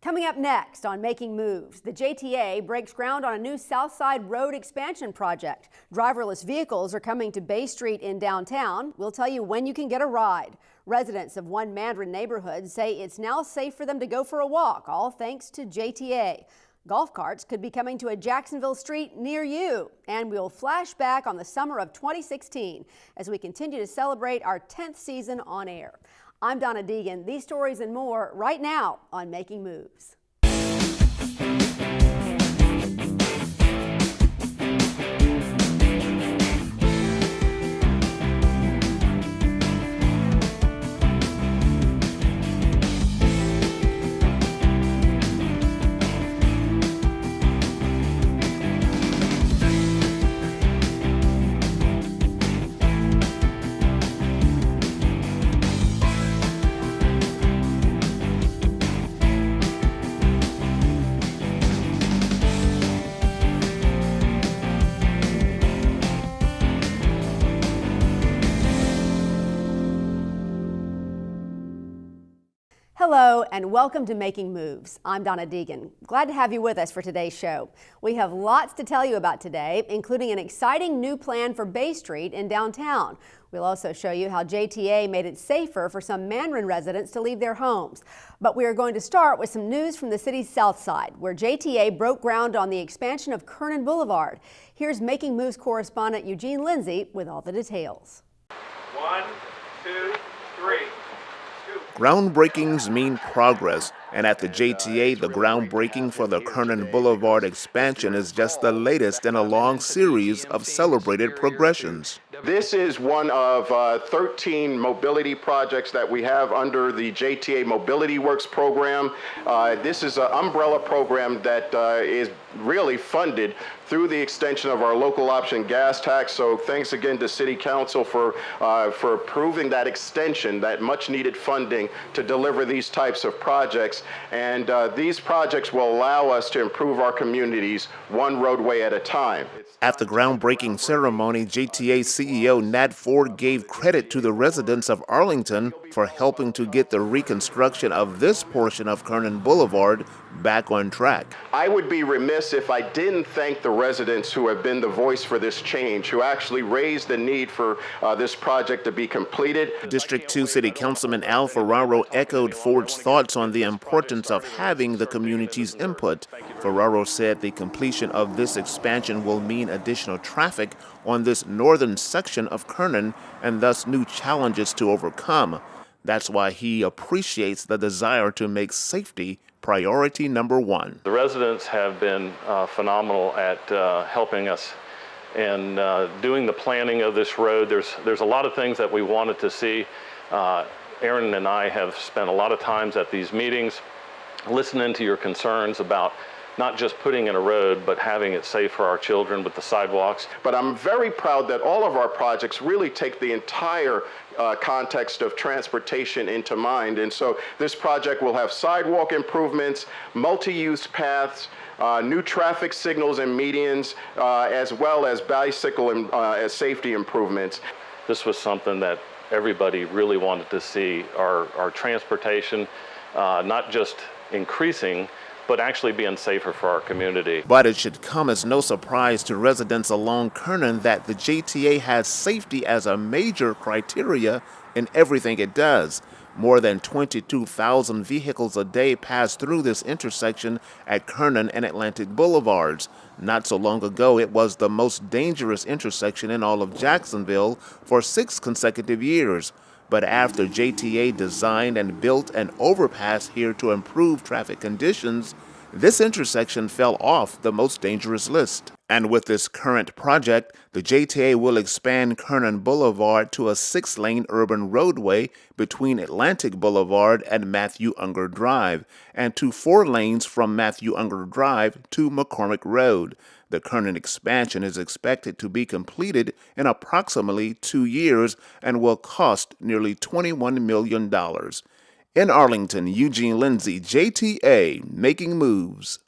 Coming up next on Making Moves, the JTA breaks ground on a new South Side Road expansion project. Driverless vehicles are coming to Bay Street in downtown. We'll tell you when you can get a ride. Residents of one Mandarin neighborhood say it's now safe for them to go for a walk, all thanks to JTA. Golf carts could be coming to a Jacksonville street near you. And we'll flash back on the summer of 2016 as we continue to celebrate our 10th season on air. I'm Donna Deegan. These stories and more right now on Making Moves. Hello and welcome to Making Moves. I'm Donna Deegan. Glad to have you with us for today's show. We have lots to tell you about today, including an exciting new plan for Bay Street in downtown. We'll also show you how JTA made it safer for some Mandarin residents to leave their homes. But we are going to start with some news from the city's south side, where JTA broke ground on the expansion of Kernan Boulevard. Here's Making Moves correspondent Eugene Lindsay with all the details. 1, 2, 3. Groundbreakings mean progress, and at the JTA, the groundbreaking for the Kernan Boulevard expansion is just the latest in a long series of celebrated progressions. This is one of 13 mobility projects that we have under the JTA Mobility Works program. This is an umbrella program that is really funded through the extension of our local option gas tax. So thanks again to City Council for approving that extension, that much needed funding to deliver these types of projects. And these projects will allow us to improve our communities one roadway at a time. At the groundbreaking ceremony, JTA CEO Nat Ford gave credit to the residents of Arlington for helping to get the reconstruction of this portion of Kernan Boulevard back on track. I would be remiss if I didn't thank the residents who have been the voice for this change, who actually raised the need for this project to be completed. District 2 City Councilman Al Ferraro echoed Ford's thoughts on the importance of having the community's input. Ferraro said the completion of this expansion will mean additional traffic on this northern section of Kernan and thus new challenges to overcome. That's why he appreciates the desire to make safety priority number one. The residents have been phenomenal at helping us and doing the planning of this road. There's a lot of things that we wanted to see. Aaron and I have spent a lot of times at these meetings listening to your concerns about not just putting in a road, but having it safe for our children with the sidewalks. But I'm very proud that all of our projects really take the entire context of transportation into mind. And so this project will have sidewalk improvements, multi-use paths, new traffic signals and medians, as well as bicycle and safety improvements. This was something that everybody really wanted to see, our transportation not just increasing, but actually being safer for our community. But it should come as no surprise to residents along Kernan that the JTA has safety as a major criteria in everything it does. More than 22,000 vehicles a day pass through this intersection at Kernan and Atlantic Boulevards. Not so long ago, it was the most dangerous intersection in all of Jacksonville for 6 consecutive years. But after JTA designed and built an overpass here to improve traffic conditions, this intersection fell off the most dangerous list. And with this current project, the JTA will expand Kernan Boulevard to a 6-lane urban roadway between Atlantic Boulevard and Matthew Unger Drive, and to 4 lanes from Matthew Unger Drive to McCormick Road. The Kernan expansion is expected to be completed in approximately 2 years and will cost nearly $21 million. In Arlington, Eugene Lindsay, JTA, Making Moves.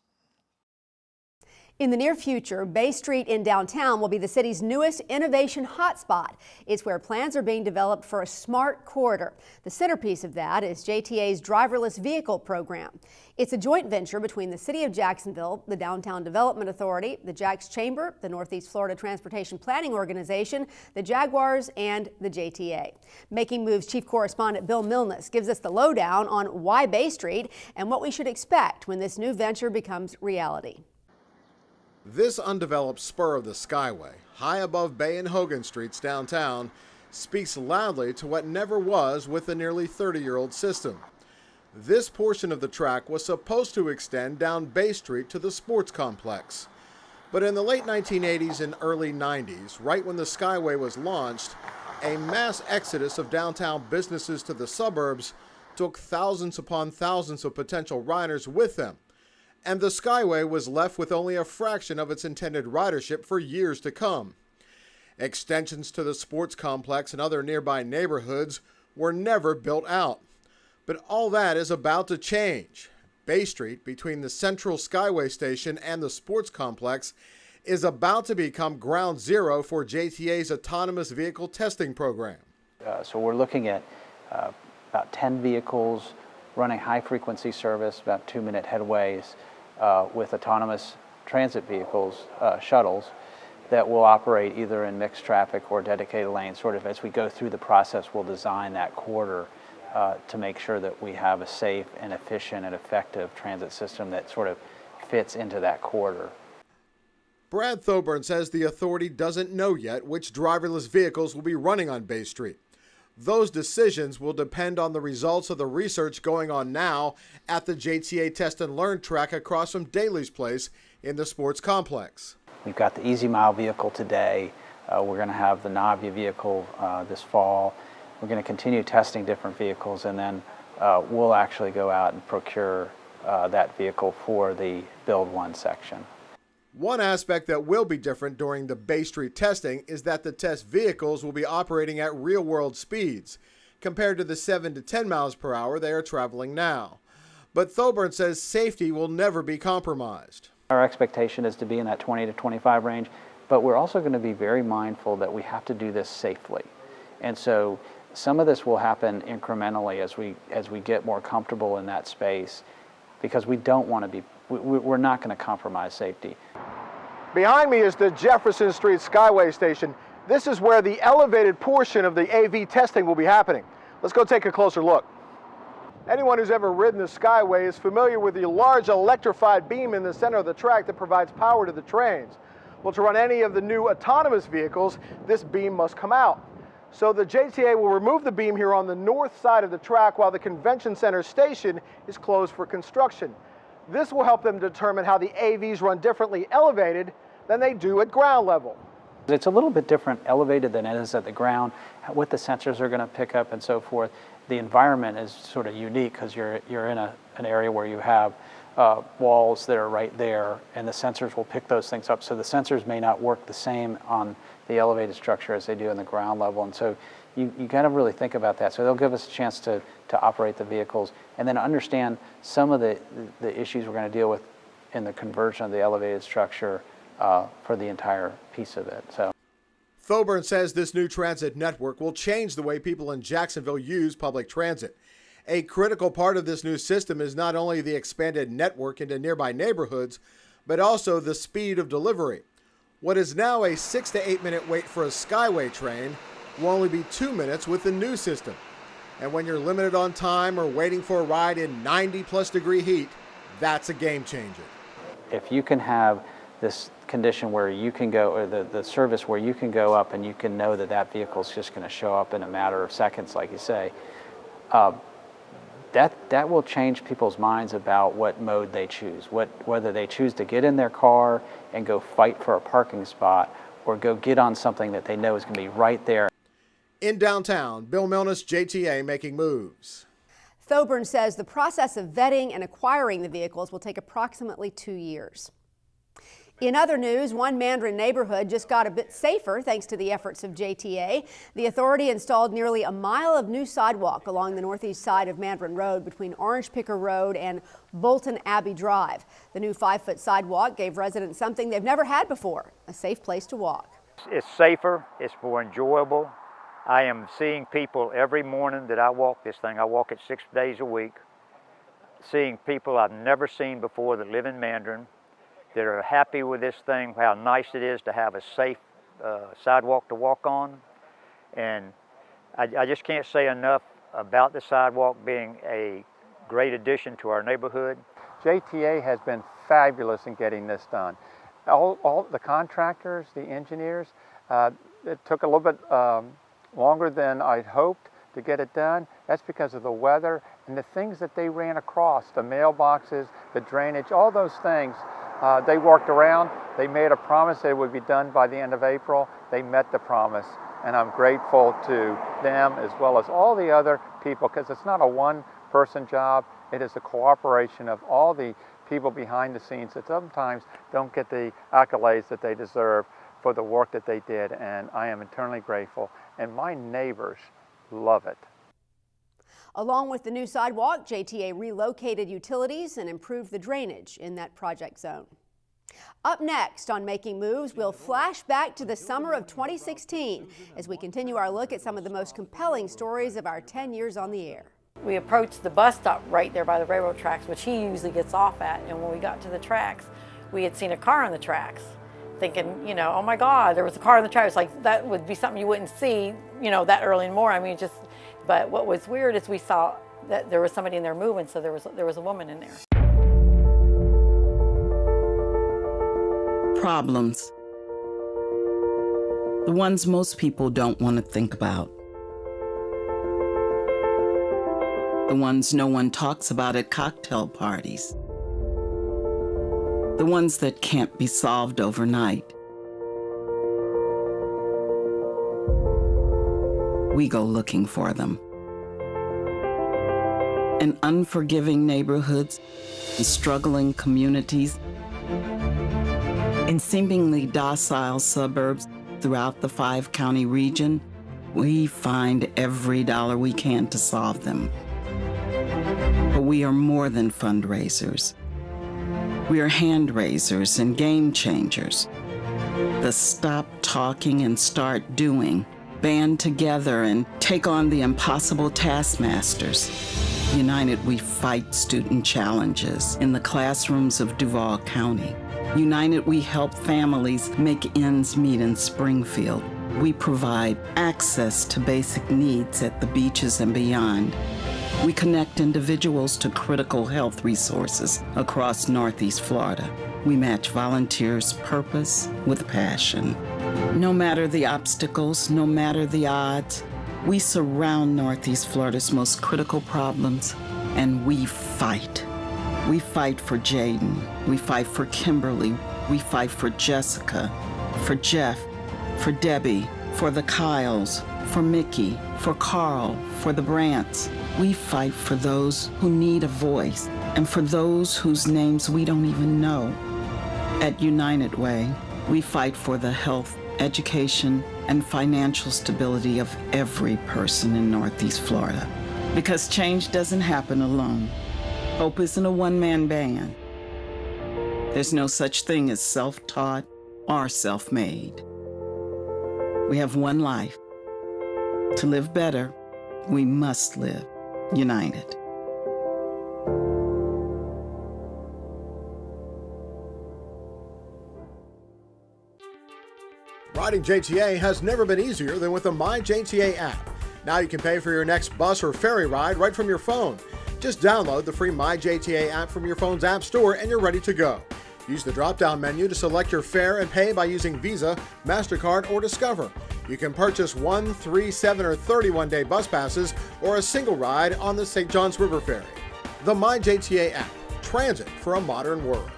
In the near future, Bay Street in downtown will be the city's newest innovation hotspot. It's where plans are being developed for a smart corridor. The centerpiece of that is JTA's driverless vehicle program. It's a joint venture between the City of Jacksonville, the Downtown Development Authority, the Jax Chamber, the Northeast Florida Transportation Planning Organization, the Jaguars, and the JTA. Making Moves Chief Correspondent Bill Milnes gives us the lowdown on why Bay Street and what we should expect when this new venture becomes reality. This undeveloped spur of the Skyway, high above Bay and Hogan Streets downtown, speaks loudly to what never was with the nearly 30-year-old system. This portion of the track was supposed to extend down Bay Street to the sports complex. But in the late 1980s and early 90s, right when the Skyway was launched, a mass exodus of downtown businesses to the suburbs took thousands upon thousands of potential riders with them. And the Skyway was left with only a fraction of its intended ridership for years to come. Extensions to the sports complex and other nearby neighborhoods were never built out. But all that is about to change. Bay Street, between the central Skyway station and the sports complex, is about to become ground zero for JTA's autonomous vehicle testing program. So we're looking at about 10 vehicles running high-frequency service, about 2-minute headways, with autonomous transit vehicles, shuttles, that will operate either in mixed traffic or dedicated lanes. Sort of as we go through the process, we'll design that corridor to make sure that we have a safe and efficient and effective transit system that sort of fits into that corridor. Brad Thoburn says the authority doesn't know yet which driverless vehicles will be running on Bay Street. Those decisions will depend on the results of the research going on now at the JTA Test and Learn track across from Daly's Place in the sports complex. We've got the Easy Mile vehicle today. We're going to have the Navia vehicle this fall. We're going to continue testing different vehicles, and then we'll actually go out and procure that vehicle for the Build One section. One aspect that will be different during the Bay Street testing is that the test vehicles will be operating at real-world speeds, compared to the 7 to 10 miles per hour they are traveling now. But Thoburn says safety will never be compromised. Our expectation is to be in that 20 to 25 range, but we're also going to be very mindful that we have to do this safely. And so some of this will happen incrementally as we get more comfortable in that space, because we don't want to be, we're not going to compromise safety. Behind me is the Jefferson Street Skyway Station. This is where the elevated portion of the AV testing will be happening. Let's go take a closer look. Anyone who's ever ridden the Skyway is familiar with the large electrified beam in the center of the track that provides power to the trains. Well, to run any of the new autonomous vehicles, this beam must come out. So the JTA will remove the beam here on the north side of the track while the Convention Center station is closed for construction. This will help them determine how the AVs run differently elevated than they do at ground level. It's a little bit different elevated than it is at the ground, what the sensors are going to pick up and so forth. The environment is sort of unique because you're in an area where you have walls that are right there, and the sensors will pick those things up. So the sensors may not work the same on the elevated structure as they do in the ground level. And so you got to really think about that. So they'll give us a chance to operate the vehicles and then understand some of the issues we're going to deal with in the conversion of the elevated structure for the entire piece of it. So Thoburn says this new transit network will change the way people in Jacksonville use public transit. A critical part of this new system is not only the expanded network into nearby neighborhoods, but also the speed of delivery. What is now a 6 to 8 minute wait for a Skyway train will only be 2 minutes with the new system. And when you're limited on time or waiting for a ride in 90+ degree heat, that's a game changer. if you can have this condition where you can go, or the service where you can go up and you can know that that vehicle is just going to show up in a matter of seconds, like you say, that will change people's minds about what mode they choose, whether they choose to get in their car and go fight for a parking spot or go get on something that they know is going to be right there. In downtown, Bill Milnes, JTA, Making Moves. Thoburn says the process of vetting and acquiring the vehicles will take approximately 2 years. In other news, one Mandarin neighborhood just got a bit safer thanks to the efforts of JTA. The authority installed nearly a mile of new sidewalk along the northeast side of Mandarin Road between Orange Picker Road and Bolton Abbey Drive. The new 5-foot sidewalk gave residents something they've never had before, a safe place to walk. It's safer, it's more enjoyable. I am seeing people every morning that I walk this thing. I walk it 6 days a week, seeing people I've never seen before that live in Mandarin, that are happy with this thing, how nice it is to have a safe sidewalk to walk on. And I just can't say enough about the sidewalk being a great addition to our neighborhood. JTA has been fabulous in getting this done. All the contractors, the engineers, it took a little bit longer than I'd hoped to get it done. That's because of the weather and the things that they ran across, the mailboxes, the drainage, all those things. They worked around. They made a promise that it would be done by the end of April. They met the promise, and I'm grateful to them as well as all the other people, because it's not a one-person job. It is the cooperation of all the people behind the scenes that sometimes don't get the accolades that they deserve for the work that they did, and I am eternally grateful, and my neighbors love it. Along with the new sidewalk, JTA relocated utilities and improved the drainage in that project zone. Up next on Making Moves, we'll flash back to the summer of 2016 as we continue our look at some of the most compelling stories of our 10 years on the air. We approached the bus stop right there by the railroad tracks, which he usually gets off at, and when we got to the tracks, we had seen a car on the tracks, thinking, you know, oh my God, there was a car on the tracks. Like, that would be something you wouldn't see, you know, that early in the morning. I mean, just. But what was weird is we saw that there was somebody in there moving, so there was a woman in there. Problems. The ones most people don't want to think about. The ones no one talks about at cocktail parties. The ones that can't be solved overnight. We go looking for them. In unforgiving neighborhoods, in struggling communities, in seemingly docile suburbs throughout the 5-county region, we find every dollar we can to solve them. But we are more than fundraisers. We are hand raisers and game changers. The stop talking and start doing, band together and take on the impossible taskmasters. United, we fight student challenges in the classrooms of Duval County. United, we help families make ends meet in Springfield. We provide access to basic needs at the beaches and beyond. We connect individuals to critical health resources across Northeast Florida. We match volunteers' purpose with passion. No matter the obstacles, no matter the odds, we surround Northeast Florida's most critical problems, and we fight. We fight for Jaden. We fight for Kimberly. We fight for Jessica, for Jeff, for Debbie, for the Kyles, for Mickey, for Carl, for the Brants. We fight for those who need a voice and for those whose names we don't even know. At United Way, we fight for the health, education, and financial stability of every person in Northeast Florida. Because change doesn't happen alone. Hope isn't a one-man band. There's no such thing as self-taught or self-made. We have one life. To live better, we must live united. Riding JTA has never been easier than with the MyJTA app. Now you can pay for your next bus or ferry ride right from your phone. Just download the free MyJTA app from your phone's app store and you're ready to go. Use the drop-down menu to select your fare and pay by using Visa, MasterCard, or Discover. You can purchase 1, 3, 7, or 31-day bus passes or a single ride on the St. Johns River Ferry. The MyJTA app. Transit for a modern world.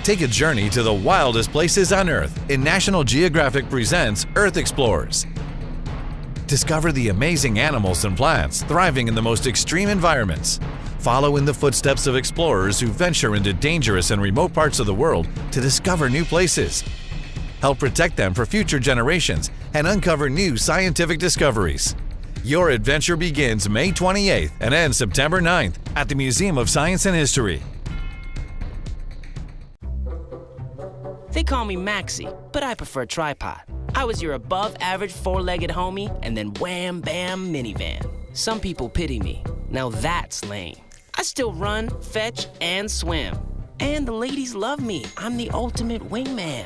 Take a journey to the wildest places on Earth in National Geographic Presents Earth Explorers. Discover the amazing animals and plants thriving in the most extreme environments. Follow in the footsteps of explorers who venture into dangerous and remote parts of the world to discover new places. Help protect them for future generations and uncover new scientific discoveries. Your adventure begins May 28th and ends September 9th at the Museum of Science and History. They call me Maxie, but I prefer tripod. I was your above-average four-legged homie and then wham, bam, minivan. Some people pity me. Now that's lame. I still run, fetch, and swim. And the ladies love me. I'm the ultimate wingman.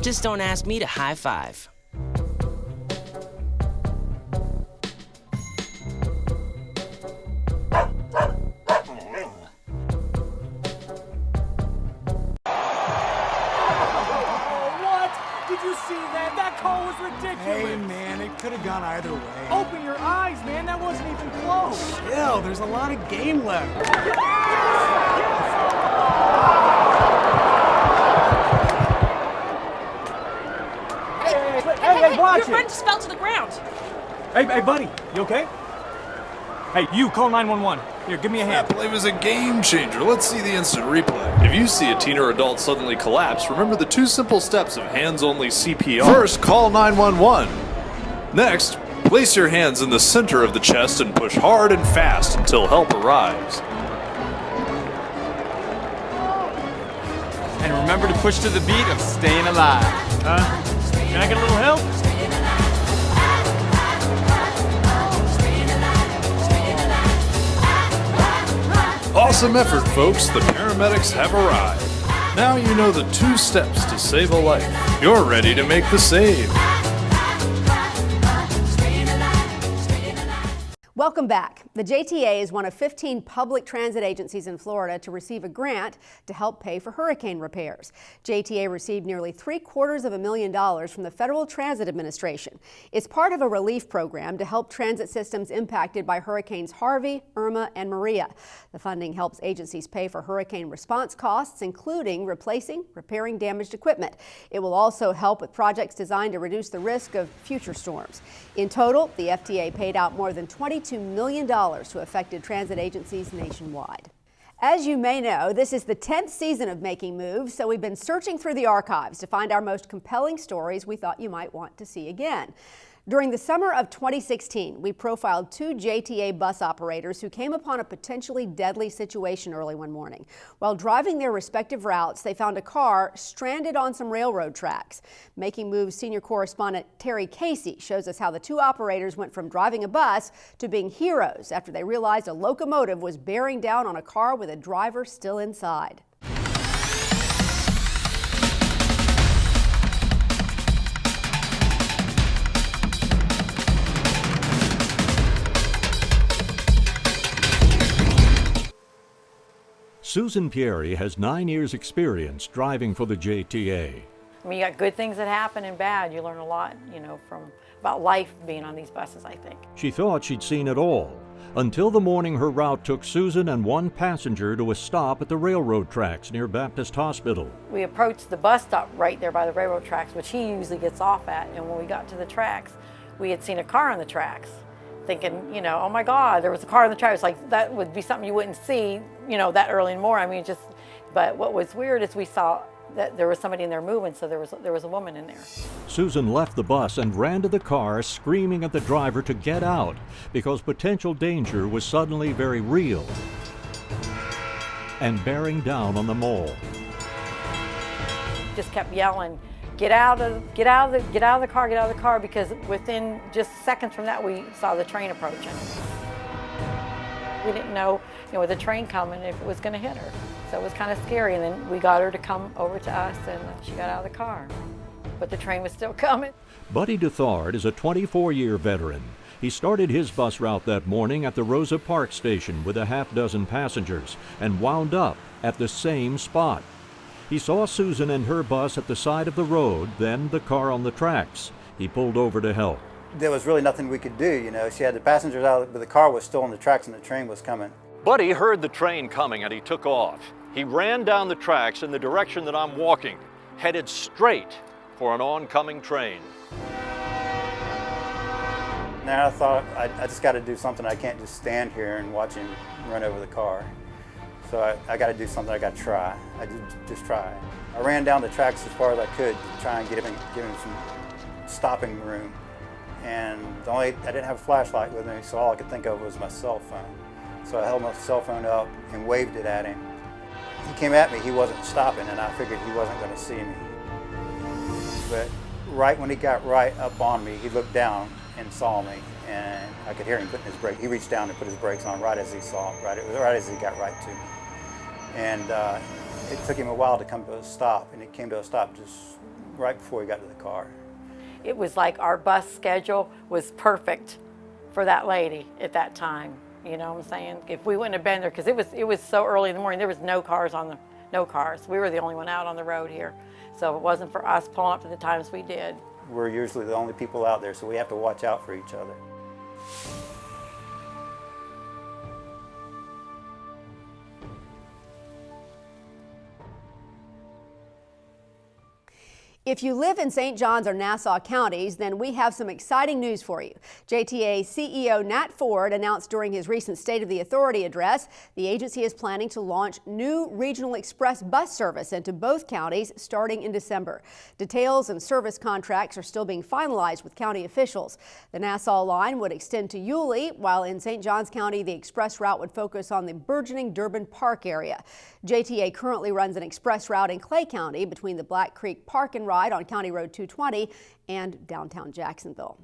Just don't ask me to high five. Hey, man, it could have gone either way. Open your eyes, man. That wasn't even close. Chill, there's a lot of game left. Hey, watch your it. friend just fell to the ground. Hey, buddy, you okay? Hey, you, call 911. Here, give me a hand. That play was a game changer. Let's see the instant replay. If you see a teen or adult suddenly collapse, remember the 2 simple steps of hands-only CPR. First, call 911. Next, place your hands in the center of the chest and push hard and fast until help arrives. And remember to push to the beat of Staying Alive. Can I get a little help? Awesome effort, folks. The paramedics have arrived. Now you know the 2 steps to save a life. You're ready to make the save. Welcome back. The JTA is one of 15 public transit agencies in Florida to receive a grant to help pay for hurricane repairs. JTA received nearly $750,000 from the Federal Transit Administration. It's part of a relief program to help transit systems impacted by Hurricanes Harvey, Irma, and Maria. The funding helps agencies pay for hurricane response costs, including repairing damaged equipment. It will also help with projects designed to reduce the risk of future storms. In total, the FTA paid out more than $22 million to affected transit agencies nationwide. As you may know, this is the 10th season of Making Moves, so we've been searching through the archives to find our most compelling stories we thought you might want to see again. During the summer of 2016, we profiled 2 JTA bus operators who came upon a potentially deadly situation early one morning. While driving their respective routes, they found a car stranded on some railroad tracks. Making Moves senior correspondent Terry Casey shows us how the 2 operators went from driving a bus to being heroes after they realized a locomotive was bearing down on a car with a driver still inside. Susan Pieri has 9 years' experience driving for the JTA. I mean, you got good things that happen and bad. You learn a lot, about life being on these buses, I think. She thought she'd seen it all, until the morning her route took Susan and 1 passenger to a stop at the railroad tracks near Baptist Hospital. We approached the bus stop right there by the railroad tracks, which he usually gets off at, and when we got to the tracks, we had seen a car on the tracks. Thinking, oh my God, there was a car on the track. It's like, that would be something you wouldn't see, that early in the morning. But what was weird is we saw that there was somebody in there moving, so there was a woman in there. Susan left the bus and ran to the car, screaming at the driver to get out because potential danger was suddenly very real and bearing down on them all. Just kept yelling, get out of the car, because within just seconds from that, we saw the train approaching. We didn't know, with the train coming, if it was going to hit her. So it was kind of scary, and then we got her to come over to us, and she got out of the car. But the train was still coming. Buddy Duthard is a 24-year veteran. He started his bus route that morning at the Rosa Parks station with a half-dozen passengers and wound up at the same spot. He saw Susan and her bus at the side of the road, then the car on the tracks. He pulled over to help. There was really nothing we could do, She had the passengers out, but the car was still on the tracks and the train was coming. Buddy heard the train coming and he took off. He ran down the tracks in the direction that I'm walking, headed straight for an oncoming train. Now I thought I just got to do something. I can't just stand here and watch him run over the car. So I got to do something. I got to try. I did just try. I ran down the tracks as far as I could to try and give him some stopping room. And I didn't have a flashlight with me, so all I could think of was my cell phone. So I held my cell phone up and waved it at him. He came at me, he wasn't stopping, and I figured he wasn't going to see me. But right when he got right up on me, he looked down and saw me, and I could hear him putting his brake. He reached down and put his brakes on right as he saw, right as he got right to me. And it took him a while to come to a stop, and it came to a stop just right before he got to the car. It was like our bus schedule was perfect for that lady at that time. You know what I'm saying? If we wouldn't have been there, because it was so early in the morning, there was no cars. We were the only one out on the road here. So if it wasn't for us pulling up to the times we did. We're usually the only people out there, so we have to watch out for each other. If you live in St. Johns or Nassau counties, then we have some exciting news for you. JTA CEO Nat Ford announced during his recent State of the Authority address the agency is planning to launch new regional express bus service into both counties starting in December. Details and service contracts are still being finalized with county officials. The Nassau line would extend to Yulee, while in St. Johns County the express route would focus on the burgeoning Durbin Park area. JTA currently runs an express route in Clay County between the Black Creek Park and Ride on County Road 220 and downtown Jacksonville.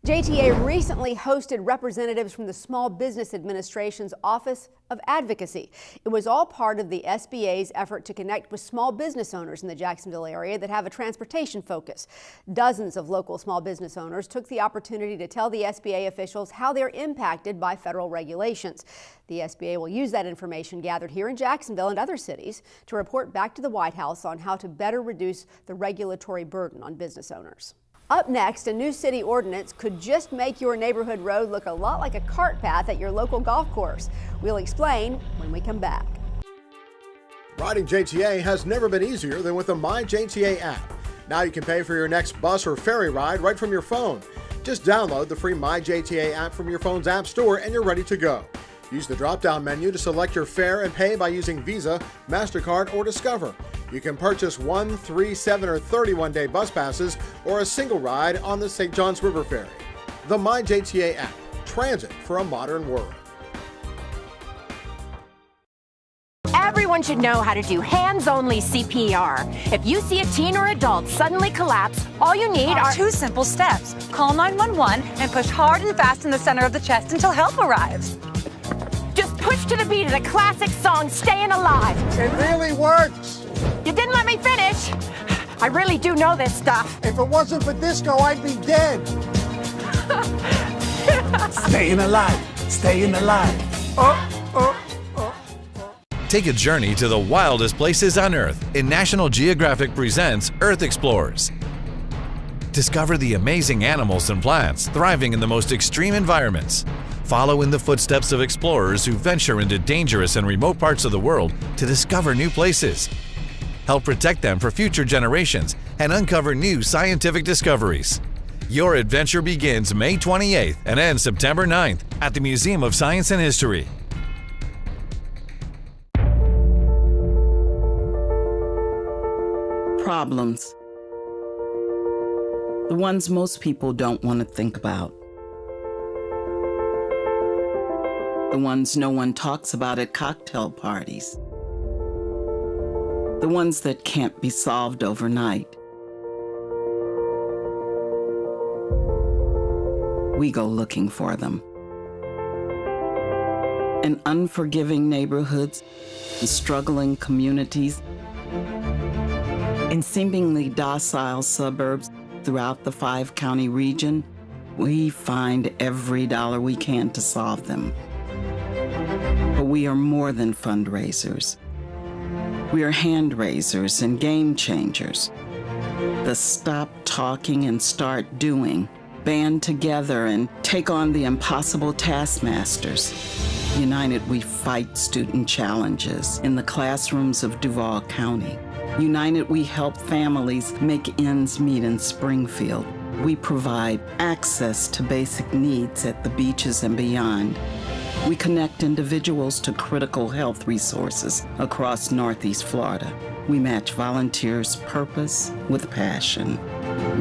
JTA recently hosted representatives from the Small Business Administration's Office of Advocacy. It was all part of the SBA's effort to connect with small business owners in the Jacksonville area that have a transportation focus. Dozens of local small business owners took the opportunity to tell the SBA officials how they're impacted by federal regulations. The SBA will use that information gathered here in Jacksonville and other cities to report back to the White House on how to better reduce the regulatory burden on business owners. Up next, a new city ordinance could just make your neighborhood road look a lot like a cart path at your local golf course. We'll explain when we come back. Riding JTA has never been easier than with the My JTA app. Now you can pay for your next bus or ferry ride right from your phone. Just download the free My JTA app from your phone's app store and you're ready to go. Use the drop-down menu to select your fare and pay by using Visa, MasterCard, or Discover. You can purchase 1, 3, 7, or 31-day bus passes or a single ride on the St. Johns River Ferry. The My JTA app, transit for a modern world. Everyone should know how to do hands-only CPR. If you see a teen or adult suddenly collapse, all you need are 2 simple steps. Call 911 and push hard and fast in the center of the chest until help arrives. Just push to the beat of the classic song, Staying Alive. It really works. You didn't let me finish. I really do know this stuff. If it wasn't for disco, I'd be dead. Staying alive. Staying alive. Take a journey to the wildest places on Earth in National Geographic Presents Earth Explorers. Discover the amazing animals and plants thriving in the most extreme environments. Follow in the footsteps of explorers who venture into dangerous and remote parts of the world to discover new places. Help protect them for future generations and uncover new scientific discoveries. Your adventure begins May 28th and ends September 9th at the Museum of Science and History. Problems. The ones most people don't want to think about. The ones no one talks about at cocktail parties. The ones that can't be solved overnight. We go looking for them. In unforgiving neighborhoods, in struggling communities, in seemingly docile suburbs throughout the 5-county region, we find every dollar we can to solve them. But we are more than fundraisers. We are hand raisers and game changers. The stop talking and start doing, band together and take on the impossible taskmasters. United, we fight student challenges in the classrooms of Duval County. United, we help families make ends meet in Springfield. We provide access to basic needs at the beaches and beyond. We connect individuals to critical health resources across Northeast Florida. We match volunteers' purpose with passion.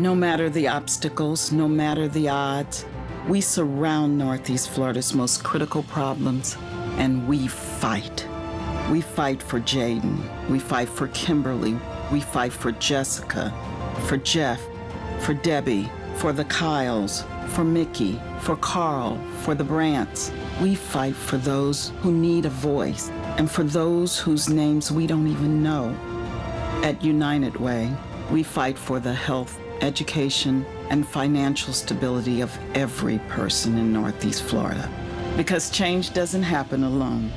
No matter the obstacles, no matter the odds, we surround Northeast Florida's most critical problems, and we fight. We fight for Jaden. We fight for Kimberly. We fight for Jessica, for Jeff, for Debbie, for the Kyles, for Mickey, for Carl, for the Brants. We fight for those who need a voice and for those whose names we don't even know. At United Way, we fight for the health, education, and financial stability of every person in Northeast Florida. Because change doesn't happen alone.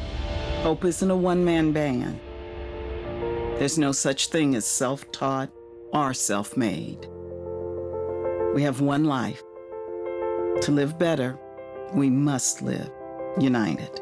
Hope isn't a one-man band. There's no such thing as self-taught or self-made. We have one life. To live better, we must live united.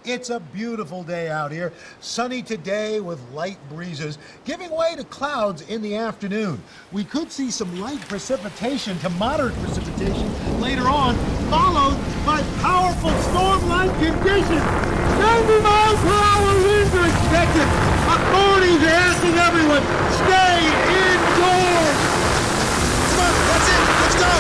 It's a beautiful day out here. Sunny today with light breezes, giving way to clouds in the afternoon. We could see some light precipitation to moderate precipitation later on, followed by powerful storm-like conditions. 90 miles per hour winds are expected. Authorities are asking everyone, stay indoors. Come on, that's it. Let's go.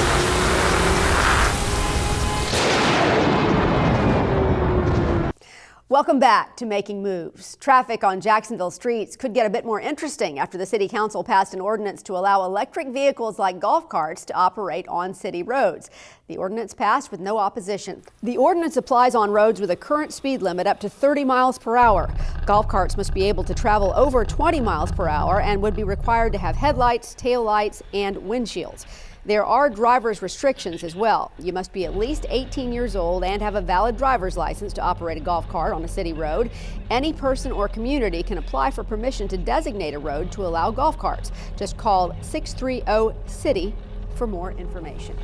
Welcome back to Making Moves. Traffic on Jacksonville streets could get a bit more interesting after the City Council passed an ordinance to allow electric vehicles like golf carts to operate on city roads. The ordinance passed with no opposition. The ordinance applies on roads with a current speed limit up to 30 miles per hour. Golf carts must be able to travel over 20 miles per hour and would be required to have headlights, taillights, and windshields. There are driver's restrictions as well. You must be at least 18 years old and have a valid driver's license to operate a golf cart on a city road. Any person or community can apply for permission to designate a road to allow golf carts. Just call 630-CITY for more information.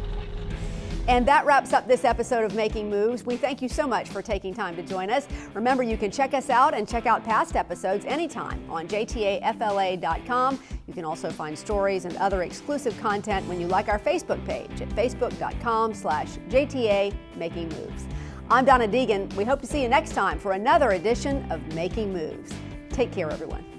And that wraps up this episode of Making Moves. We thank you so much for taking time to join us. Remember, you can check us out and check out past episodes anytime on jtafla.com. You can also find stories and other exclusive content when you like our Facebook page at facebook.com/JTA Making Moves. I'm Donna Deegan. We hope to see you next time for another edition of Making Moves. Take care, everyone.